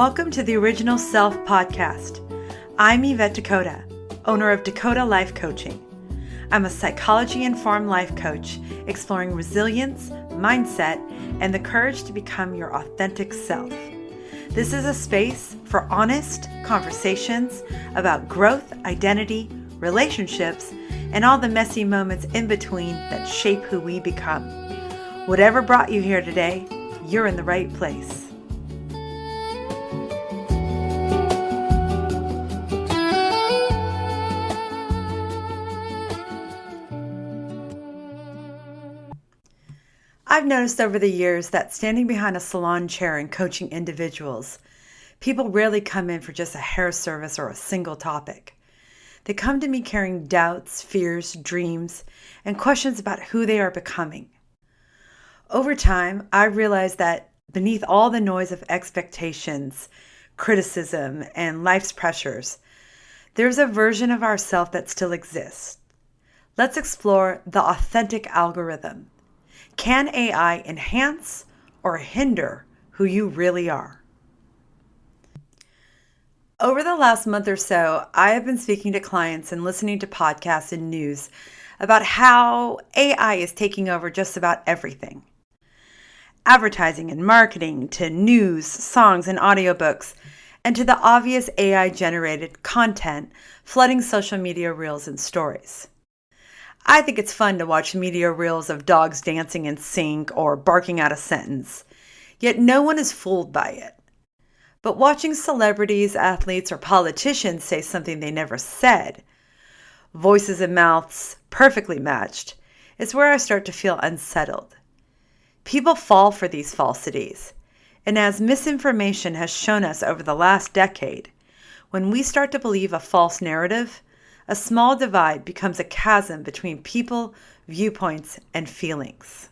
Welcome to the Original Self podcast. I'm Yvette DeCota, owner of DeCota Life Coaching. I'm a psychology-informed life coach exploring resilience, mindset, and the courage to become your authentic self. This is a space for honest conversations about growth, identity, relationships, and all the messy moments in between that shape who we become. Whatever brought you here today, you're in the right place. I've noticed over the years that standing behind a salon chair and coaching individuals, people rarely come in for just a hair service or a single topic. They come to me carrying doubts, fears, dreams, and questions about who they are becoming. Over time, I realized that beneath all the noise of expectations, criticism, and life's pressures, there's a version of ourselves that still exists. Let's explore the authentic algorithm. Can AI enhance or hinder who you really are? Over the last month or so, I have been speaking to clients and listening to podcasts and news about how AI is taking over just about everything. Advertising and marketing, to news, songs, and audiobooks, and to the obvious AI-generated content flooding social media reels and stories. I think it's fun to watch media reels of dogs dancing in sync or barking out a sentence, yet no one is fooled by it. But watching celebrities, athletes, or politicians say something they never said, voices and mouths perfectly matched, is where I start to feel unsettled. People fall for these falsities, and as misinformation has shown us over the last decade, when we start to believe a false narrative, a small divide becomes a chasm between people, viewpoints, and feelings.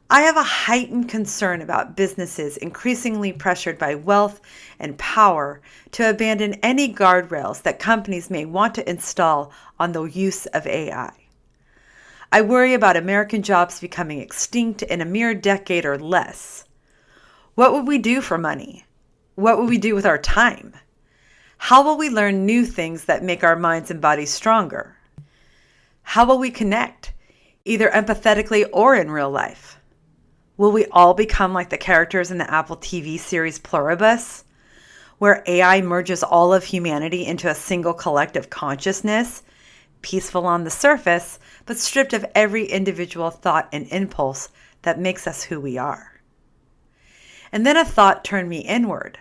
I have a heightened concern about businesses increasingly pressured by wealth and power to abandon any guardrails that companies may want to install on the use of AI. I worry about American jobs becoming extinct in a mere decade or less. What would we do for money? What would we do with our time? How will we learn new things that make our minds and bodies stronger? How will we connect, either empathetically or in real life? Will we all become like the characters in the Apple TV series Pluribus, where AI merges all of humanity into a single collective consciousness, peaceful on the surface, but stripped of every individual thought and impulse that makes us who we are? And then a thought turned me inward.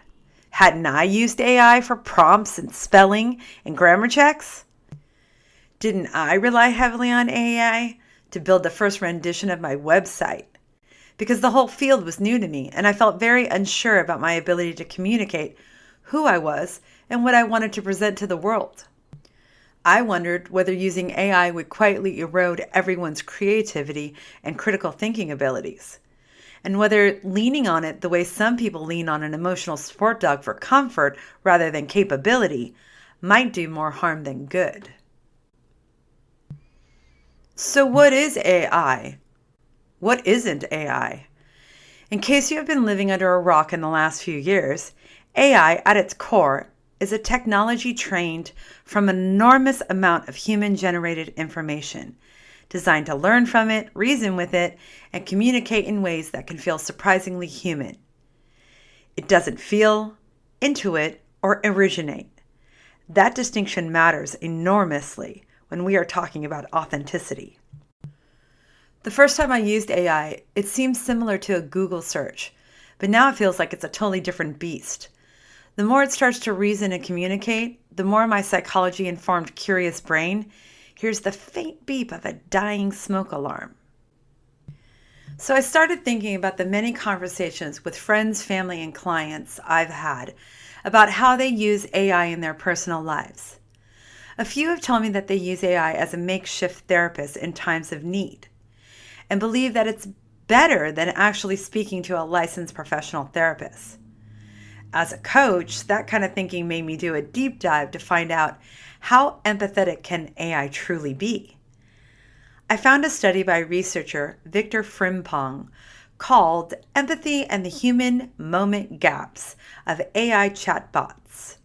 Hadn't I used AI for prompts and spelling and grammar checks? Didn't I rely heavily on AI to build the first rendition of my website? Because the whole field was new to me and I felt very unsure about my ability to communicate who I was and what I wanted to present to the world. I wondered whether using AI would quietly erode everyone's creativity and critical thinking abilities, and whether leaning on it the way some people lean on an emotional support dog for comfort rather than capability might do more harm than good. So what is AI? What isn't AI? In case you have been living under a rock in the last few years, AI at its core is a technology trained from an enormous amount of human-generated information, designed to learn from it, reason with it, and communicate in ways that can feel surprisingly human. It doesn't feel, intuit, or originate. That distinction matters enormously when we are talking about authenticity. The first time I used AI, it seemed similar to a Google search, but now it feels like it's a totally different beast. The more it starts to reason and communicate, the more my psychology-informed, curious brain here's the faint beep of a dying smoke alarm. So I started thinking about the many conversations with friends, family, and clients I've had about how they use AI in their personal lives. A few have told me that they use AI as a makeshift therapist in times of need and believe that it's better than actually speaking to a licensed professional therapist. As a coach, that kind of thinking made me do a deep dive to find out how empathetic can AI truly be. I found a study by researcher Victor Frimpong called Empathy and the Human Moment Gaps of AI Chatbots: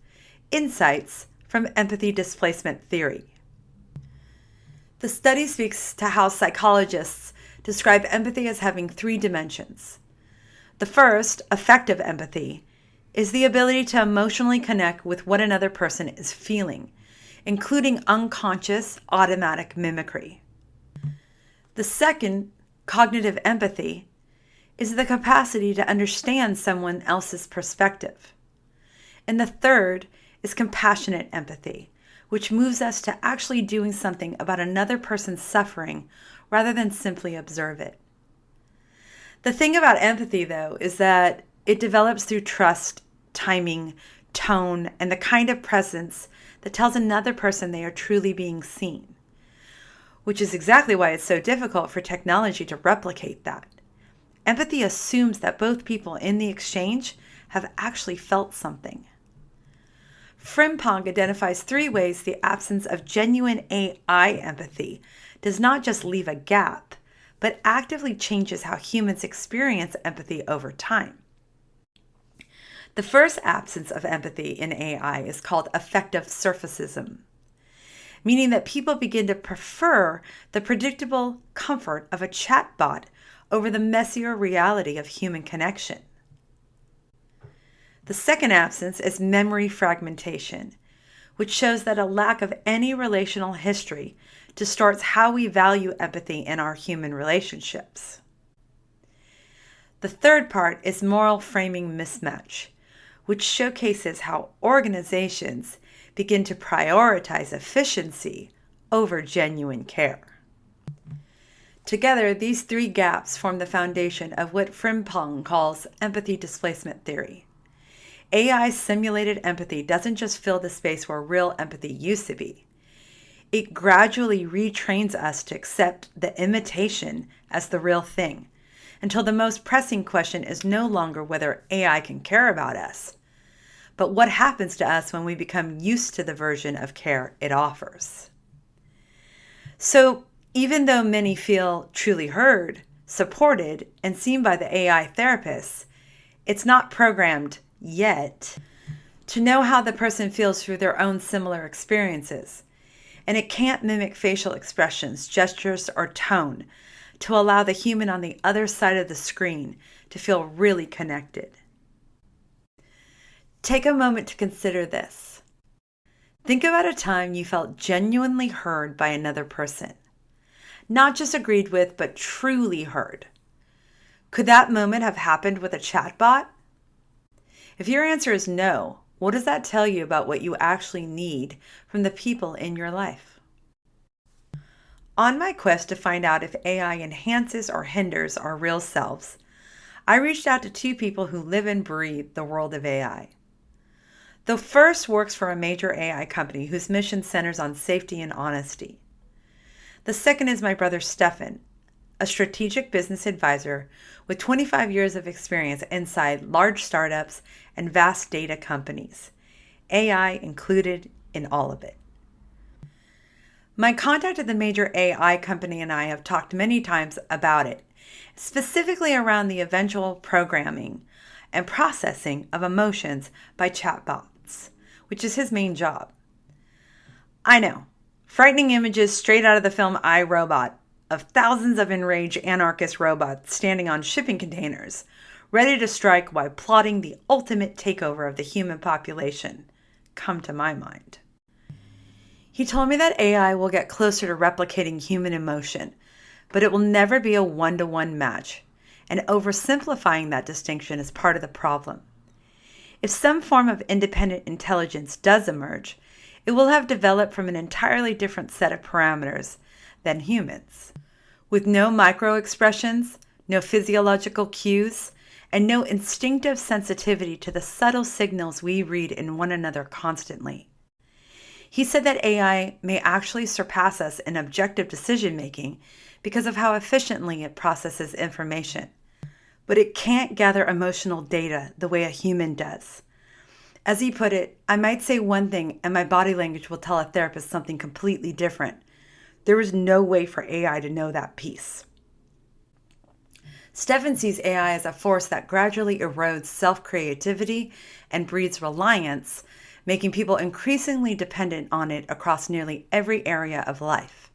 Insights from Empathy Displacement Theory. The study speaks to how psychologists describe empathy as having three dimensions. The first, affective empathy, is the ability to emotionally connect with what another person is feeling, including unconscious automatic mimicry. The second, cognitive empathy, is the capacity to understand someone else's perspective. And the third is compassionate empathy, which moves us to actually doing something about another person's suffering rather than simply observe it. The thing about empathy, though, is that it develops through trust, timing, tone, and the kind of presence that tells another person they are truly being seen, which is exactly why it's so difficult for technology to replicate that. Empathy assumes that both people in the exchange have actually felt something. Frimpong identifies three ways the absence of genuine AI empathy does not just leave a gap, but actively changes how humans experience empathy over time. The first absence of empathy in AI is called affective surfacism, meaning that people begin to prefer the predictable comfort of a chatbot over the messier reality of human connection. The second absence is memory fragmentation, which shows that a lack of any relational history distorts how we value empathy in our human relationships. The third part is moral framing mismatch, which showcases how organizations begin to prioritize efficiency over genuine care. Together, these three gaps form the foundation of what Frimpong calls empathy displacement theory. AI simulated empathy doesn't just fill the space where real empathy used to be. It gradually retrains us to accept the imitation as the real thing, until the most pressing question is no longer whether AI can care about us, but what happens to us when we become used to the version of care it offers. So, even though many feel truly heard, supported, and seen by the AI therapists, it's not programmed yet to know how the person feels through their own similar experiences. And it can't mimic facial expressions, gestures, or tone to allow the human on the other side of the screen to feel really connected. Take a moment to consider this. Think about a time you felt genuinely heard by another person. Not just agreed with, but truly heard. Could that moment have happened with a chatbot? If your answer is no, what does that tell you about what you actually need from the people in your life? On my quest to find out if AI enhances or hinders our real selves, I reached out to two people who live and breathe the world of AI. The first works for a major AI company whose mission centers on safety and honesty. The second is my brother Stefan, a strategic business advisor with 25 years of experience inside large startups and vast data companies, AI included in all of it. My contact at the major AI company and I have talked many times about it, specifically around the eventual programming and processing of emotions by chatbots, which is his main job. I know, frightening images straight out of the film I, Robot of thousands of enraged anarchist robots standing on shipping containers, ready to strike while plotting the ultimate takeover of the human population, come to my mind. He told me that AI will get closer to replicating human emotion, but it will never be a one-to-one match, and oversimplifying that distinction is part of the problem. If some form of independent intelligence does emerge, it will have developed from an entirely different set of parameters than humans, with no micro-expressions, no physiological cues, and no instinctive sensitivity to the subtle signals we read in one another constantly. He said that AI may actually surpass us in objective decision-making because of how efficiently it processes information, but it can't gather emotional data the way a human does. As he put it, I might say one thing and my body language will tell a therapist something completely different. There is no way for AI to know that piece. Stefan sees AI as a force that gradually erodes self-creativity and breeds reliance, making people increasingly dependent on it across nearly every area of life.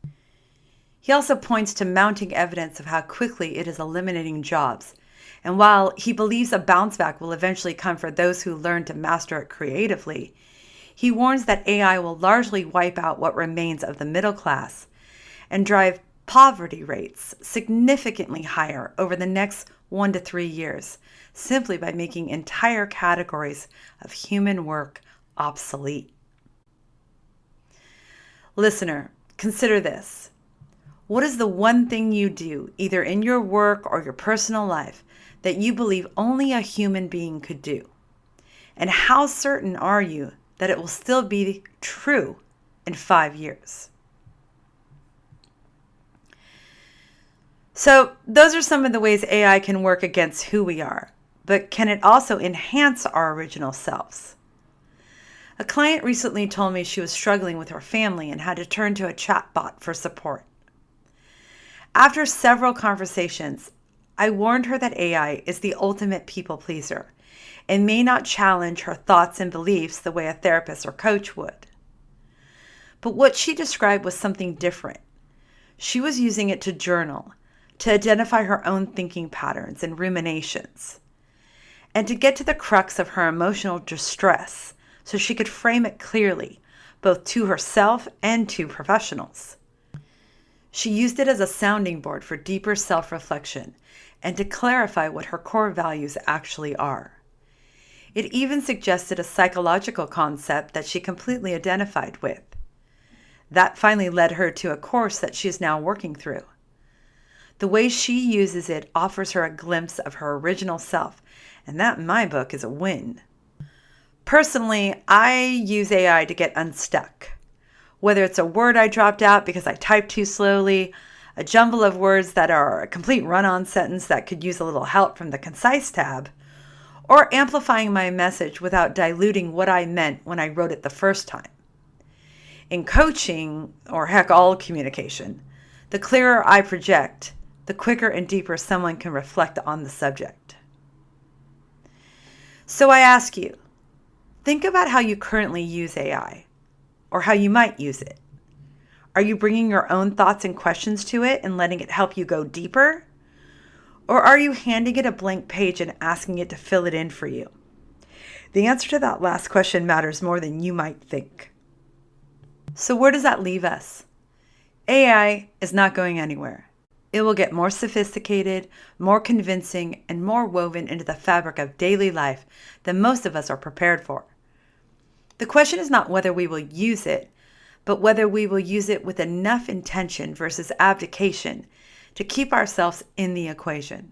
He also points to mounting evidence of how quickly it is eliminating jobs. And while he believes a bounce back will eventually come for those who learn to master it creatively, he warns that AI will largely wipe out what remains of the middle class and drive poverty rates significantly higher over the next 1 to 3 years, simply by making entire categories of human work obsolete. Listener, consider this. What is the one thing you do, either in your work or your personal life, that you believe only a human being could do? And how certain are you that it will still be true in 5 years? So those are some of the ways AI can work against who we are, but can it also enhance our original selves? A client recently told me she was struggling with her family and had to turn to a chatbot for support. After several conversations, I warned her that AI is the ultimate people pleaser and may not challenge her thoughts and beliefs the way a therapist or coach would. But what she described was something different. She was using it to journal, to identify her own thinking patterns and ruminations, and to get to the crux of her emotional distress so she could frame it clearly, both to herself and to professionals. She used it as a sounding board for deeper self-reflection and to clarify what her core values actually are. It even suggested a psychological concept that she completely identified with. That finally led her to a course that she is now working through. The way she uses it offers her a glimpse of her original self, and that in my book is a win. Personally, I use AI to get unstuck. Whether it's a word I dropped out because I typed too slowly, a jumble of words that are a complete run-on sentence that could use a little help from the concise tab, or amplifying my message without diluting what I meant when I wrote it the first time. In coaching, or heck, all communication, the clearer I project, the quicker and deeper someone can reflect on the subject. So I ask you, think about how you currently use AI, or how you might use it. Are you bringing your own thoughts and questions to it and letting it help you go deeper? Or are you handing it a blank page and asking it to fill it in for you? The answer to that last question matters more than you might think. So where does that leave us? AI is not going anywhere. It will get more sophisticated, more convincing, and more woven into the fabric of daily life than most of us are prepared for. The question is not whether we will use it, but whether we will use it with enough intention versus abdication to keep ourselves in the equation.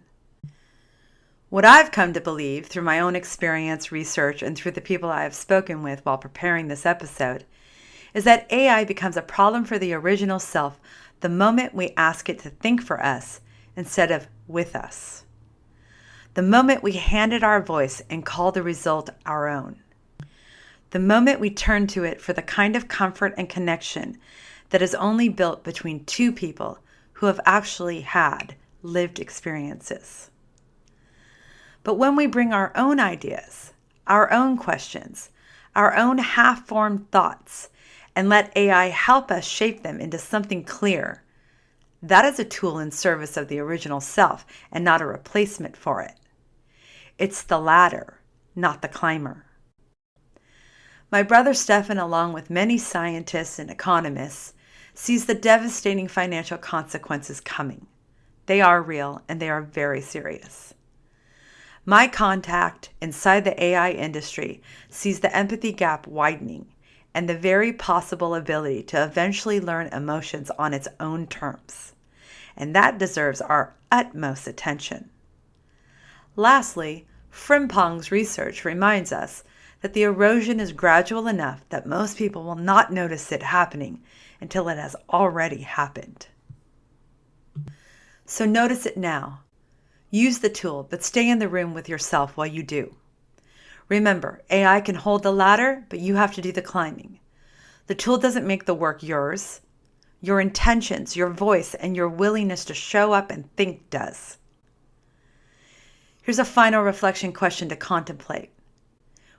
What I've come to believe through my own experience, research, and through the people I have spoken with while preparing this episode is that AI becomes a problem for the original self the moment we ask it to think for us instead of with us. The moment we hand it our voice and call the result our own. The moment we turn to it for the kind of comfort and connection that is only built between two people who have actually had lived experiences. But when we bring our own ideas, our own questions, our own half-formed thoughts, and let AI help us shape them into something clear, that is a tool in service of the original self and not a replacement for it. It's the ladder, not the climber. My brother Stefan, along with many scientists and economists, sees the devastating financial consequences coming. They are real and they are very serious. My contact inside the AI industry sees the empathy gap widening and the very possible ability to eventually learn emotions on its own terms. And that deserves our utmost attention. Lastly, Frimpong's research reminds us that the erosion is gradual enough that most people will not notice it happening until it has already happened. So notice it now. Use the tool, but stay in the room with yourself while you do. Remember, AI can hold the ladder, but you have to do the climbing. The tool doesn't make the work yours. Your intentions, your voice, and your willingness to show up and think does. Here's a final reflection question to contemplate.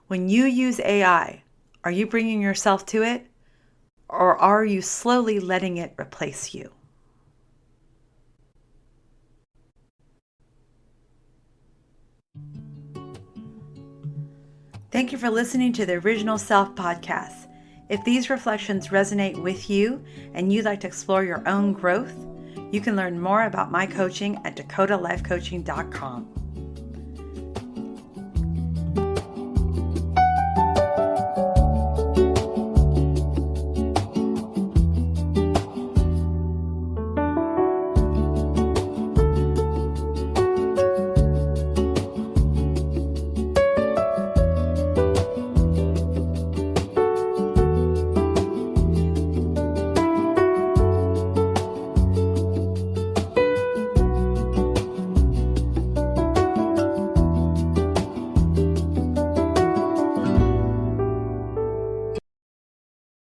When you use AI, are you bringing yourself to it, or are you slowly letting it replace you? Thank you for listening to the Original Self podcast. If these reflections resonate with you and you'd like to explore your own growth, you can learn more about my coaching at DeCotaLifeCoaching.com.